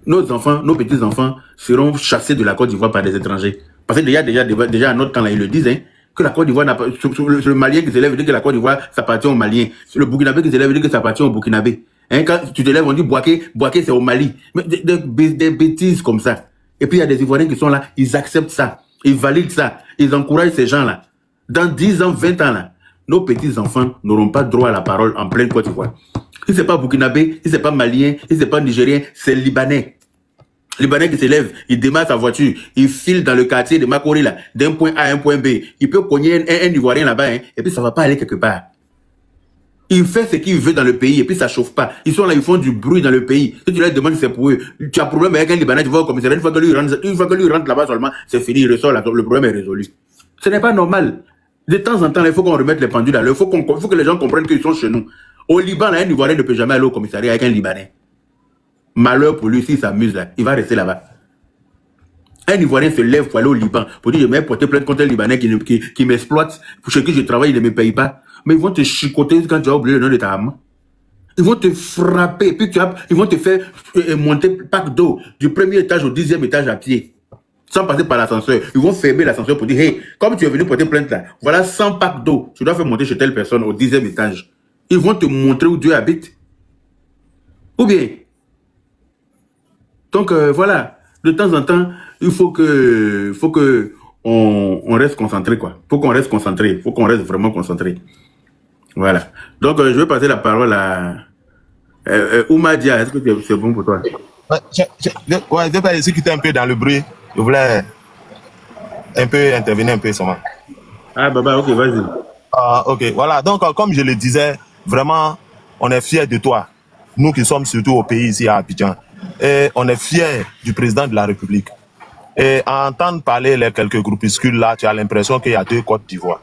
nos enfants, nos petits-enfants seront chassés de la Côte d'Ivoire par des étrangers. Parce que déjà à notre temps, là, ils le disent, hein, que la Côte d'Ivoire n'a pas... Le Malien qui s'élève dit que la Côte d'Ivoire, ça appartient aux Maliens. Le Burkinabé qui s'élève dit que ça appartient aux Burkinabés. Hein, quand tu te lèves, on dit Boaké, c'est au Mali. Mais des bêtises comme ça. Et puis il y a des Ivoiriens qui sont là, ils acceptent ça. Ils valident ça. Ils encouragent ces gens-là. Dans 10 ans, 20 ans, là, nos petits-enfants n'auront pas droit à la parole en pleine Côte d'Ivoire. Si c'est pas Burkinabé, si c'est pas Malien, si c'est pas Nigérien, c'est Libanais. Libanais qui s'élève, il démarre sa voiture, il file dans le quartier de Makori là, d'un point A à un point B. Il peut cogner un Ivoirien là-bas, hein, et puis ça va pas aller quelque part. Il fait ce qu'il veut dans le pays, et puis ça chauffe pas. Ils sont là, ils font du bruit dans le pays. Si tu leur demandes si c'est pour eux, tu as un problème avec un Libanais, tu vas au commissariat, une fois que lui rentre là-bas seulement, c'est fini, il ressort là, le problème est résolu. Ce n'est pas normal. De temps en temps, il faut qu'on remette les pendules à l'heure. Il faut que les gens comprennent qu'ils sont chez nous. Au Liban, là, un Ivoirien ne peut jamais aller au commissariat avec un Libanais. Malheur pour lui, s'il s'amuse là, il va rester là-bas. Un Ivoirien se lève pour aller au Liban, pour dire je vais porter plainte contre un Libanais qui m'exploite, pour chez qui je travaille, il ne me paye pas. Mais ils vont te chicoter quand tu as oublié le nom de ta maman. Ils vont te frapper, puis ils vont te faire monter pack d'eau du premier étage au 10e étage à pied, sans passer par l'ascenseur. Ils vont fermer l'ascenseur pour dire hey, comme tu es venu porter plainte là, voilà 100 packs d'eau, tu dois faire monter chez telle personne au 10e étage. Ils vont te montrer où Dieu habite. Ou bien. Donc voilà, de temps en temps, il faut que on reste concentré quoi. Faut qu'on reste concentré, faut qu'on reste vraiment concentré. Voilà. Donc je vais passer la parole à Oumadia. Est-ce que c'est bon pour toi? Ouais, je vais discuter un peu dans le bruit. Je voulais un peu intervenir un peu seulement. Ah bah ok, vas-y. Ok, voilà. Donc comme je le disais, vraiment, on est fiers de toi. Nous qui sommes surtout au pays ici à Abidjan. Et on est fiers du président de la République. Et à entendre parler les quelques groupuscules là, tu as l'impression qu'il y a deux Côtes d'Ivoire.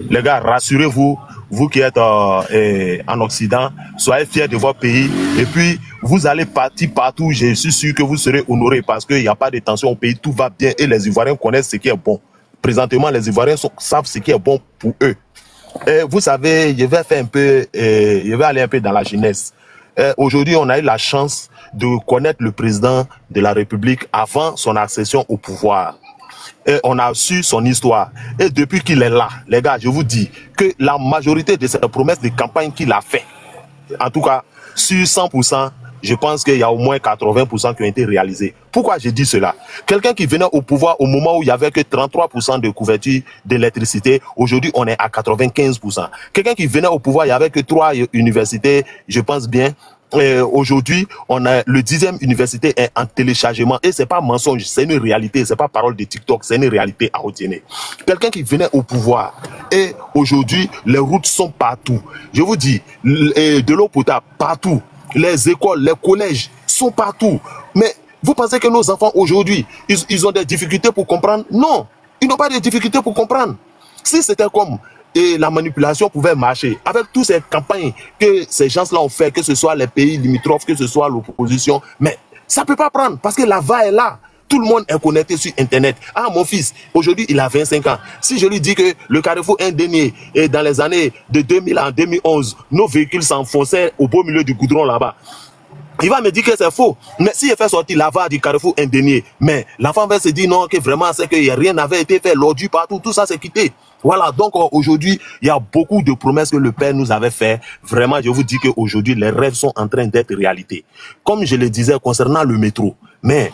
Les gars, rassurez-vous, vous qui êtes en Occident, soyez fiers de votre pays. Et puis, vous allez partir partout. Je suis sûr que vous serez honorés parce qu'il n'y a pas de tension au pays. Tout va bien et les Ivoiriens connaissent ce qui est bon. Présentement, les Ivoiriens savent ce qui est bon pour eux. Et vous savez, je vais aller un peu dans la jeunesse. Aujourd'hui, on a eu la chance de connaître le président de la République avant son accession au pouvoir. Et on a su son histoire. Et depuis qu'il est là, les gars, je vous dis que la majorité de ces promesses de campagne qu'il a fait, en tout cas, sur 100%, je pense qu'il y a au moins 80% qui ont été réalisés. Pourquoi je dis cela? Quelqu'un qui venait au pouvoir au moment où il n'y avait que 33% de couverture d'électricité, aujourd'hui on est à 95%. Quelqu'un qui venait au pouvoir, il n'y avait que 3 universités, je pense bien. Aujourd'hui, on a le 10e université est en téléchargement et c'est pas mensonge, c'est une réalité, c'est pas parole de TikTok, c'est une réalité à retenir. Quelqu'un qui venait au pouvoir et aujourd'hui les routes sont partout. Je vous dis, de l'eau potable partout, les écoles, les collèges sont partout. Mais vous pensez que nos enfants aujourd'hui, ils ont des difficultés pour comprendre? Non, ils n'ont pas de difficultés pour comprendre. Si c'était comme et la manipulation pouvait marcher. Avec toutes ces campagnes que ces gens-là ont fait, que ce soit les pays limitrophes, que ce soit l'opposition, mais ça ne peut pas prendre parce que la VA est là. Tout le monde est connecté sur Internet. Ah, mon fils, aujourd'hui, il a 25 ans. Si je lui dis que le carrefour indénié, et dans les années de 2000 à 2011, nos véhicules s'enfonçaient au beau milieu du goudron là-bas. Il va me dire que c'est faux. Mais s'il fait sortir l'avare du Carrefour indénié, mais l'enfant va se dire non, que vraiment, c'est que rien n'avait été fait, l'ordu partout, tout ça c'est quitté. Voilà, donc aujourd'hui, il y a beaucoup de promesses que le Père nous avait fait. Vraiment, je vous dis qu'aujourd'hui, les rêves sont en train d'être réalité. Comme je le disais concernant le métro, mais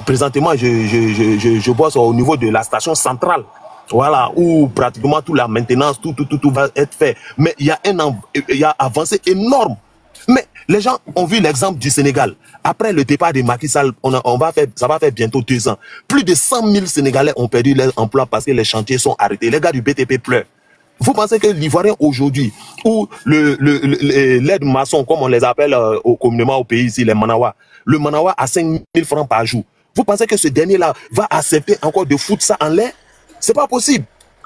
présentement, je bosse au niveau de la station centrale. Voilà, où pratiquement toute la maintenance, tout va être fait. Mais il y a avancé énorme. Mais les gens ont vu l'exemple du Sénégal. Après le départ de Macky Sall, ça va faire bientôt 2 ans. Plus de 100 000 Sénégalais ont perdu leur emploi parce que les chantiers sont arrêtés. Les gars du BTP pleurent. Vous pensez que l'Ivoirien aujourd'hui, ou l'aide maçon, comme on les appelle communément au pays ici, les Manawa, le Manawa à 5 000 francs par jour. Vous pensez que ce dernier-là va accepter encore de foutre ça en l'air? C'est pas possible.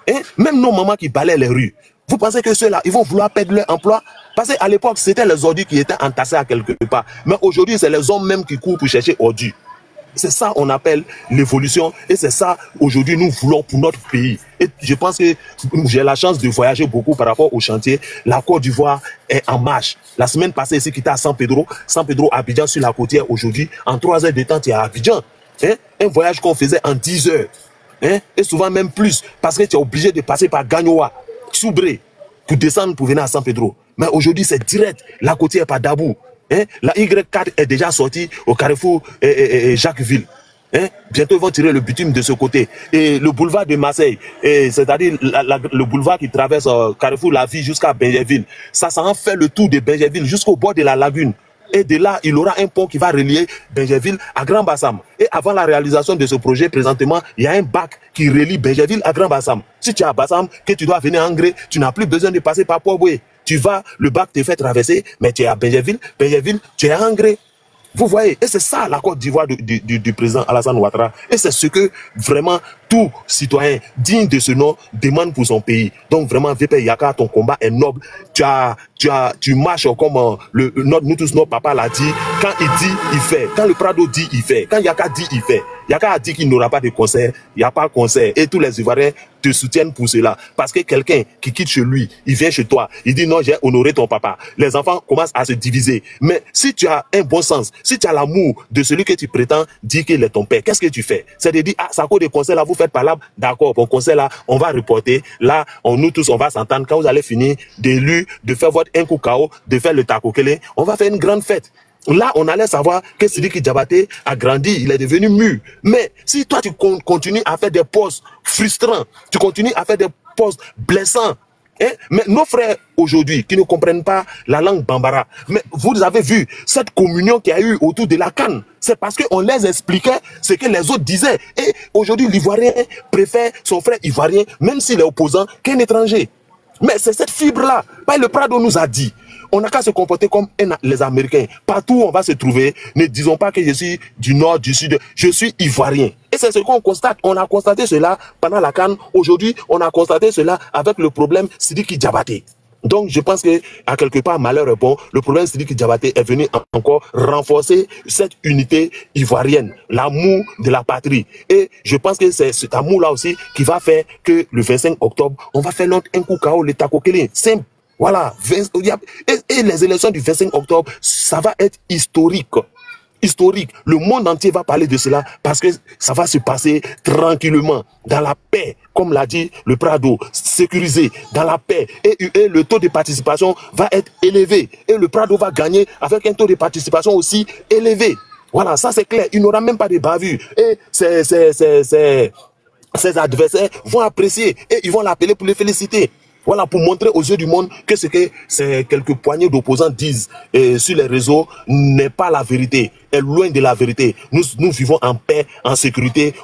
Hein? Même nos mamans qui balaient les rues, vous pensez que ceux-là, ils vont vouloir perdre leur emploi? Parce qu'à l'époque, c'était les ordures qui étaient entassés à quelque part. Mais aujourd'hui, c'est les hommes même qui courent pour chercher ordures. C'est ça qu'on appelle l'évolution. Et c'est ça, aujourd'hui, nous voulons pour notre pays. Et je pense que j'ai la chance de voyager beaucoup par rapport au chantier. La Côte d'Ivoire est en marche. La semaine passée, ici, qui était à San Pedro, Abidjan sur la côtière. Aujourd'hui, en 3 heures de temps, tu es à Abidjan. Hein? Un voyage qu'on faisait en 10 heures. Hein? Et souvent même plus. Parce que tu es obligé de passer par Gagnoa, Soubré, pour descendre pour venir à San Pedro. Mais aujourd'hui, c'est direct. La côtière par Dabou. Hein? La Y4 est déjà sortie au carrefour Jacquesville. Hein? Bientôt, ils vont tirer le bitume de ce côté. Et le boulevard de Marseille, c'est-à-dire le boulevard qui traverse Carrefour La Vie jusqu'à Benjerville, ça en fait le tour de Benjerville jusqu'au bord de la lagune. Et de là, il aura un pont qui va relier Benjerville à Grand Bassam. Et avant la réalisation de ce projet, présentement, il y a un bac qui relie Benjerville à Grand Bassam. Si tu es à Bassam, que tu dois venir à Angré, tu n'as plus besoin de passer par Port-Boué. Tu vas, le bac te fait traverser, mais tu es à Benjerville, tu es à Angré. Vous voyez, et c'est ça la Côte d'Ivoire du président Alassane Ouattara. Et c'est ce que vraiment tout citoyen digne de ce nom demande pour son pays. Donc vraiment, VP Yaka, ton combat est noble. Tu marches comme nous tous, notre papa l'a dit. Quand il dit, il fait. Quand le Prado dit, il fait. Quand Yaka dit, il fait. Yaka a dit qu'il n'aura pas de concert. Il n'y a pas de concert. Et tous les Ivoiriens te soutiennent pour cela. Parce que quelqu'un qui quitte chez lui, il vient chez toi, il dit non, j'ai honoré ton papa. Les enfants commencent à se diviser. Mais si tu as un bon sens, si tu as l'amour de celui que tu prétends dire qu'il est ton père, qu'est-ce que tu fais? C'est de dire, ah, ça cause de concert là, vous faites par là, d'accord, bon concert là, on va reporter. Là, nous tous, on va s'entendre. Quand vous allez finir d'élu, de faire votre un coup KO, de faire le takokele, on va faire une grande fête. Là, on allait savoir que Sidiki Diabaté a grandi, il est devenu mûr. Mais si toi, tu continues à faire des postes frustrants, tu continues à faire des postes blessants, hein? Mais nos frères aujourd'hui qui ne comprennent pas la langue bambara, mais vous avez vu cette communion qu'il y a eu autour de la CAN, c'est parce qu'on les expliquait ce que les autres disaient. Et aujourd'hui, l'Ivoirien préfère son frère ivoirien, même s'il est opposant, qu'un étranger. Mais c'est cette fibre-là. Le Prado nous a dit, on n'a qu'à se comporter comme les Américains. Partout où on va se trouver, ne disons pas que je suis du nord, du sud, je suis ivoirien. Et c'est ce qu'on constate. On a constaté cela pendant la CAN. Aujourd'hui, on a constaté cela avec le problème Sidiki Diabaté. Donc, je pense que, à quelque part, malheur est bon. Le problème Sidiki Diabaté est venu encore renforcer cette unité ivoirienne, l'amour de la patrie. Et je pense que c'est cet amour-là aussi qui va faire que le 25 octobre, on va faire notre un coup KO, le takokele. Simple. Voilà. Et les élections du 25 octobre, ça va être historique. Historique. Le monde entier va parler de cela parce que ça va se passer tranquillement, dans la paix, comme l'a dit le Prado, sécurisé, dans la paix. Et le taux de participation va être élevé. Et le Prado va gagner avec un taux de participation aussi élevé. Voilà, ça c'est clair. Il n'aura même pas de bavure. Et ses adversaires vont apprécier et ils vont l'appeler pour le féliciter. Voilà, pour montrer aux yeux du monde que ce que ces quelques poignées d'opposants disent sur les réseaux n'est pas la vérité, est loin de la vérité. Nous vivons en paix, en sécurité,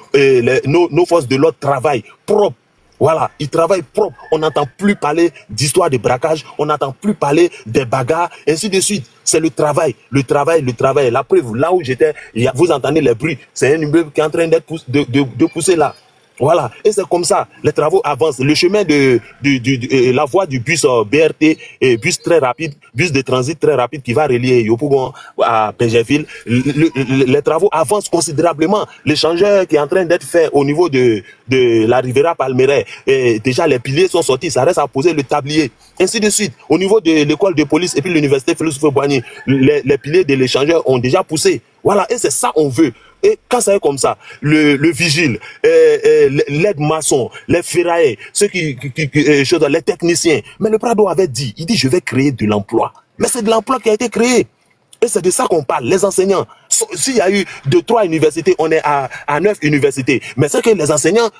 nos forces de l'ordre travaillent propre. Voilà, ils travaillent propre. On n'entend plus parler d'histoire de braquage, on n'entend plus parler des bagarres, ainsi de suite. C'est le travail, le travail, le travail. La preuve, là où j'étais, vous entendez les bruits, c'est un immeuble qui est en train de pousser là. Voilà, et c'est comme ça, les travaux avancent. Le chemin la voie du bus BRT, bus très rapide, bus de transit très rapide qui va relier Yopougon à Pégerville, les travaux avancent considérablement. L'échangeur qui est en train d'être fait au niveau de la Rivera Palmeraie, et déjà les piliers sont sortis, ça reste à poser le tablier. Ainsi de suite, au niveau de l'école de police et puis l'université Félix Houphouët-Boigny, les piliers de l'échangeur ont déjà poussé. Voilà, et c'est ça qu'on veut. Et quand ça est comme ça, le vigile, l'aide maçon, les ferrailleurs, ceux les techniciens. Mais le Prado avait dit, il dit je vais créer de l'emploi. Mais c'est de l'emploi qui a été créé. Et c'est de ça qu'on parle, les enseignants. S'il y a eu 2-3 universités, on est à 9 universités. Mais c'est que les enseignants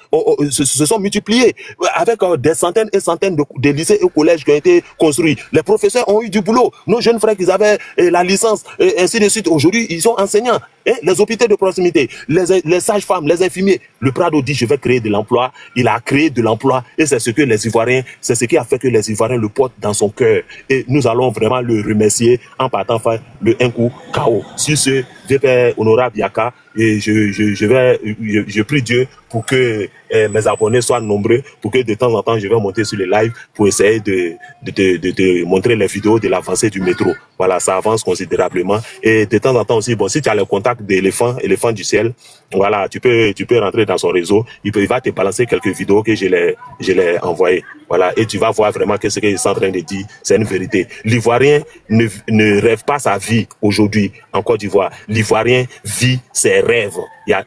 se sont multipliés avec des centaines et centaines de lycées et collèges qui ont été construits. Les professeurs ont eu du boulot. Nos jeunes frères qui avaient la licence, et ainsi de suite, aujourd'hui, ils sont enseignants. Et les hôpitaux de proximité, les sages-femmes, les infirmiers. Le Prado dit, je vais créer de l'emploi. Il a créé de l'emploi. Et c'est ce que les Ivoiriens, c'est ce qui a fait que les Ivoiriens le portent dans son cœur. Et nous allons vraiment le remercier en partant faire un coup KO. Sur ce, Père honorable Yaka, et je prie Dieu pour que mes abonnés soient nombreux, pour que de temps en temps je vais monter sur les lives pour essayer de montrer les vidéos de l'avancée du métro. Voilà, ça avance considérablement. Et de temps en temps aussi, bon, si tu as le contact d'éléphant du ciel, voilà, tu peux rentrer dans son réseau, il va te balancer quelques vidéos que je l'ai envoyées. Voilà, et tu vas voir vraiment que ce qu'ils sont en train de dire, c'est une vérité. L'Ivoirien ne rêve pas sa vie aujourd'hui en Côte d'Ivoire. L'Ivoirien vit ses rêves.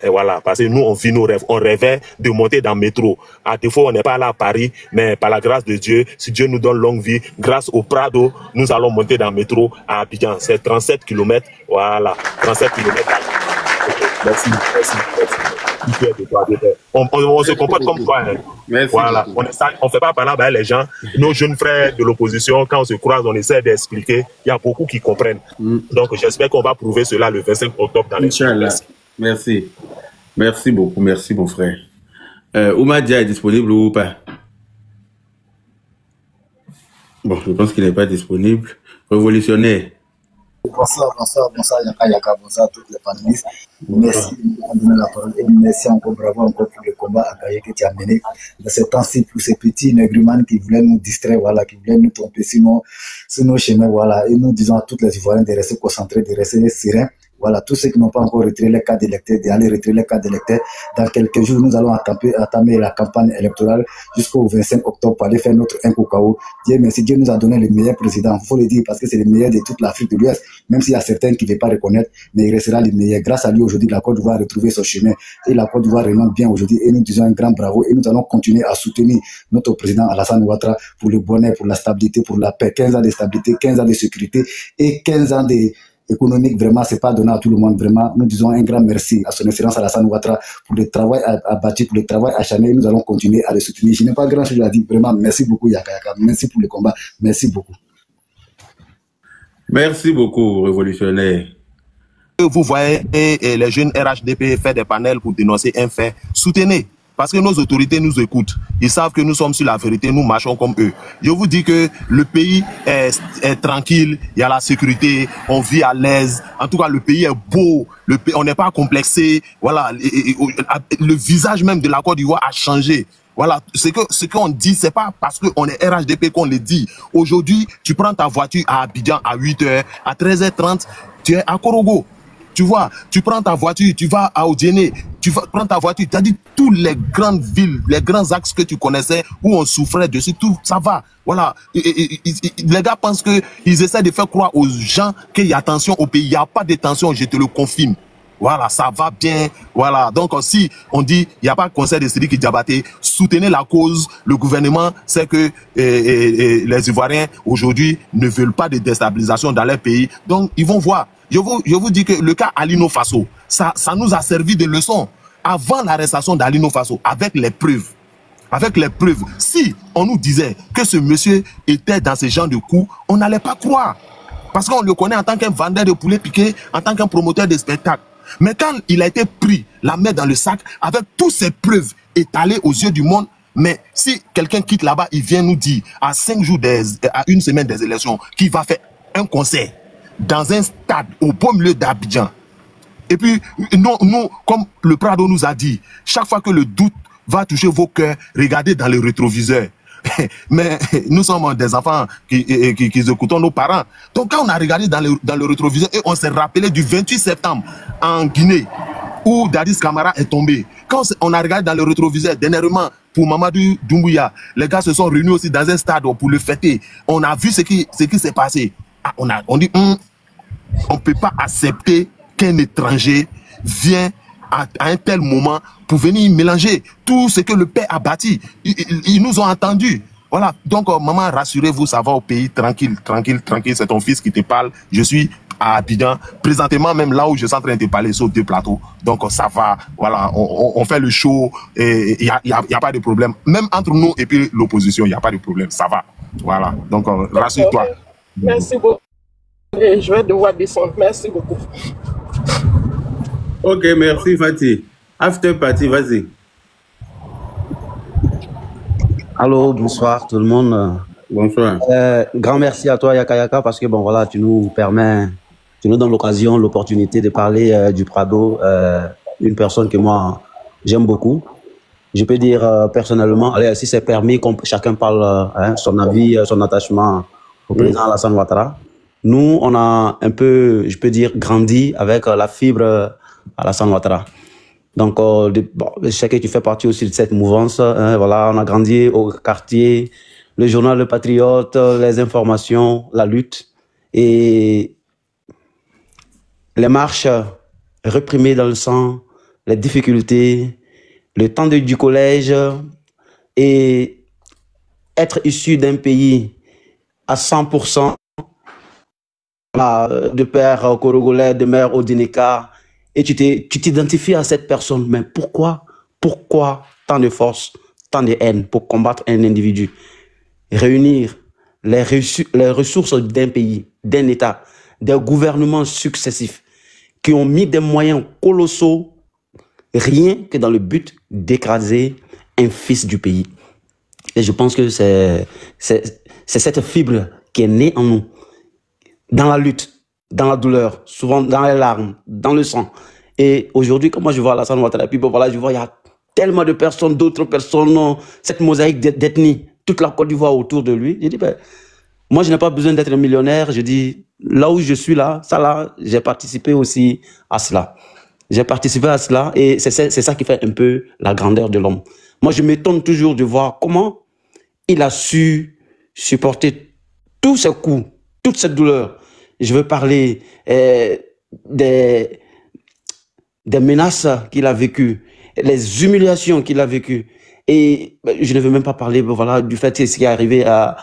Voilà, parce que nous, on vit nos rêves. On rêvait de monter dans le métro. À défaut, on n'est pas là à Paris, mais par la grâce de Dieu, si Dieu nous donne longue vie, grâce au Prado, nous allons monter dans le métro à Abidjan. C'est 37 km. Voilà, 37 km. Merci. On se comporte comme toi. Hein. Merci. Voilà, on fait pas parler avec les gens. Nos jeunes frères de l'opposition, quand on se croise, on essaie d'expliquer. Il y a beaucoup qui comprennent. Donc, j'espère qu'on va prouver cela le 25 octobre dans les Merci. Merci beaucoup. Merci, mon frère. Oumadia est disponible ou pas? Bon, je pense qu'il n'est pas disponible. Révolutionnaire. Bonsoir, Yaka, bonsoir à toutes les panélistes. Merci de donner la parole et merci encore, bravo encore pour le combat à Gaïa que tu as mené. Dans ce temps-ci, pour ces petits négrimanes qui voulaient nous distraire, voilà, qui voulaient nous tromper sur nos chemins, voilà. Et nous disons à tous les Ivoiriens de rester concentrés, de rester sereins. Voilà, tous ceux qui n'ont pas encore retiré les cartes d'électeurs, d'aller retirer les cartes d'électeurs. Dans quelques jours, nous allons entamer la campagne électorale jusqu'au 25 octobre pour aller faire notre Nkokao. Dieu merci, Dieu nous a donné le meilleur président. Il faut le dire parce que c'est le meilleur de toute l'Afrique de l'Ouest. Même s'il y a certains qui ne veulent pas reconnaître, mais il restera le meilleur. Grâce à lui, aujourd'hui, la Côte d'Ivoire a retrouvé son chemin. Et la Côte d'Ivoire remonte bien aujourd'hui. Et nous disons un grand bravo. Et nous allons continuer à soutenir notre président Alassane Ouattara pour le bonheur, pour la stabilité, pour la paix. 15 ans de stabilité, 15 ans de sécurité et 15 ans économique, vraiment, c'est pas donné à tout le monde, vraiment. Nous disons un grand merci à son excellence Alassane Ouattara pour le travail abattu, pour le travail acharné. Nous allons continuer à le soutenir. Je n'ai pas grand chose à dire, vraiment. Merci beaucoup, Yaka. Merci pour le combat. Merci beaucoup. Merci beaucoup, révolutionnaire. Vous voyez les jeunes RHDP faire des panels pour dénoncer un fait. Soutenez. Parce que nos autorités nous écoutent. Ils savent que nous sommes sur la vérité, nous marchons comme eux. Je vous dis que le pays est tranquille, il y a la sécurité, on vit à l'aise. En tout cas, le pays est beau, on n'est pas complexé. Voilà, le visage même de la Côte d'Ivoire a changé. Voilà, ce qu'on dit, c'est pas parce qu'on est RHDP qu'on le dit. Aujourd'hui, tu prends ta voiture à Abidjan à 8h, à 13h30, tu es à Korogo. Tu vois, tu prends ta voiture, tu vas à Odiéné, tu vas prendre ta voiture, tu as dit toutes les grandes villes, les grands axes que tu connaissais, où on souffrait dessus, tout, ça va. Voilà. Les gars pensent qu'ils essaient de faire croire aux gens qu'il y a tension au pays. Il n'y a pas de tension, je te le confirme. Voilà, ça va bien. Voilà. Donc, si on dit, il n'y a pas de conseil de Sidiki Diabaté, soutenez la cause. Le gouvernement sait que les Ivoiriens, aujourd'hui, ne veulent pas de déstabilisation dans leur pays. Donc, ils vont voir. Je vous dis que le cas Alino Faso, ça nous a servi de leçon. Avant l'arrestation d'Alino Faso, avec les preuves, si on nous disait que ce monsieur était dans ce genre de coups, on n'allait pas croire. Parce qu'on le connaît en tant qu'un vendeur de poulet piqué, en tant qu'un promoteur de spectacle. Mais quand il a été pris, la main dans le sac, avec toutes ces preuves étalées aux yeux du monde, mais si quelqu'un quitte là-bas, il vient nous dire, à 5 jours, à une semaine des élections, qu'il va faire un concert dans un stade au beau milieu d'Abidjan. Et puis, nous, comme le Prado nous a dit, chaque fois que le doute va toucher vos cœurs, regardez dans les rétroviseurs. Mais nous sommes des enfants qui écoutons nos parents. Donc quand on a regardé dans le rétroviseur et on s'est rappelé du 28 septembre en Guinée, où Dadis Camara est tombé. Quand on a regardé dans le rétroviseur, dernièrement, pour Mamadou Doumbouya, les gars se sont réunis aussi dans un stade pour le fêter. On a vu ce qui s'est passé. Ah, on dit, on ne peut pas accepter qu'un étranger vienne à un tel moment pour venir mélanger tout ce que le père a bâti. Ils nous ont entendus. Voilà. Donc, maman, rassurez-vous, ça va au pays, tranquille, tranquille, tranquille. C'est ton fils qui te parle. Je suis à Abidjan, présentement même là où je suis en train de parler sur 2 plateaux. Donc ça va, voilà, on fait le show et il y a pas de problème. Même entre nous et puis l'opposition, il n'y a pas de problème, ça va. Voilà, donc rassure-toi. Merci beaucoup. Et je vais devoir descendre. Merci beaucoup. Ok, merci Fatih. After party, vas-y. Allô, bonsoir tout le monde. Bonsoir. Grand merci à toi Yaka Yaka parce que bon voilà, tu nous donnes l'occasion, l'opportunité de parler du Prado, une personne que moi j'aime beaucoup. Je peux dire personnellement, allez, si c'est permis, chacun parle son avis, son attachement au président Alassane Ouattara. Nous, on a un peu, je peux dire, grandi avec la fibre Alassane Ouattara. Donc, je sais que tu fais partie aussi de cette mouvance. Voilà, on a grandi au quartier, le journal Le Patriote, les informations, la lutte et les marches réprimées dans le sang, les difficultés, le temps du collège et être issu d'un pays à 100% de père Korogolais, de mère Odinika, et tu t'identifies à cette personne. Mais pourquoi tant de force, tant de haine pour combattre un individu? Réunir les ressources d'un pays, d'un État, des gouvernements successifs qui ont mis des moyens colossaux rien que dans le but d'écraser un fils du pays. Et je pense que c'est cette fibre qui est née en nous, dans la lutte, dans la douleur, souvent dans les larmes, dans le sang. Et aujourd'hui, quand moi je vois Alassane Ouattara, puis bon, voilà, je vois il y a tellement de personnes, d'autres personnes, cette mosaïque d'ethnie, toute la Côte d'Ivoire autour de lui. Je dis, ben, moi je n'ai pas besoin d'être millionnaire. Je dis, là où je suis là, ça là, j'ai participé aussi à cela. J'ai participé à cela et c'est ça qui fait un peu la grandeur de l'homme. Moi, je m'étonne toujours de voir comment il a su supporter tous ces coups, toute cette douleur. Je veux parler des menaces qu'il a vécues, les humiliations qu'il a vécues. Et je ne veux même pas parler voilà, du fait de ce qui est arrivé à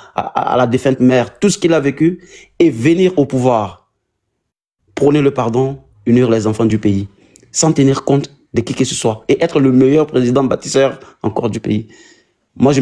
la défunte mère, tout ce qu'il a vécu, et venir au pouvoir, prôner le pardon, unir les enfants du pays, sans tenir compte de qui que ce soit, et être le meilleur président bâtisseur encore du pays. Moi, je